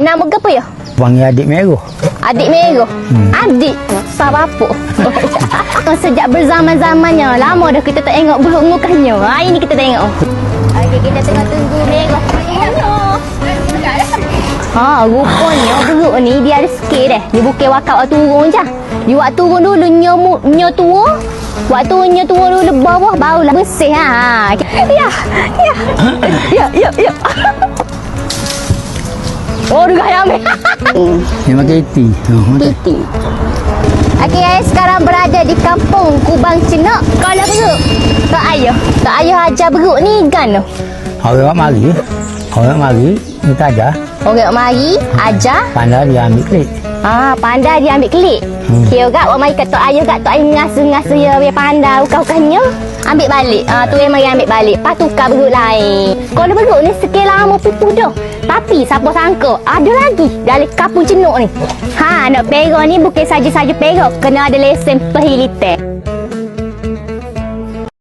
Nama ke apa ya? Panggil adik merah. Adik merah. Adik Sabapo. Sejak berzaman-zamannya, lama dah kita tak tengok buruk mukanya. Hari ni kita tengok. Okey, kita tengok tunggu merah. Rupanya buruk ni dia ada sikit dah. Dia bukan waktu waktu turun je. Dia waktu turun dulu nyo tua. Waktu nyo tua dulu bawah barulah bersih ha. Ya. Oh, dah ayam. Dia makan iti. Titi. Okey guys, sekarang berada di kampung Kubang Cenak. Kalau beruk. Tak ayah ajar beruk ni kan. Orang mari. Ni tak ada. Orang mari ajar. Pandai dia ambil klik. Pandai dia ambil kelik. Kira gak orang mari kata ayah ngasa ya dia pandai ukah-ukahnya. Ambil balik. Tu yang mari ambil balik. Lepas tukar beruk lain. Kalau beruk ni sikit lama pupuh dah. Tapi siapa sangka ada lagi dalam kampung Cenuk ni. Nak perak ni bukan saja-saja perak, kena ada lesen perhilitan.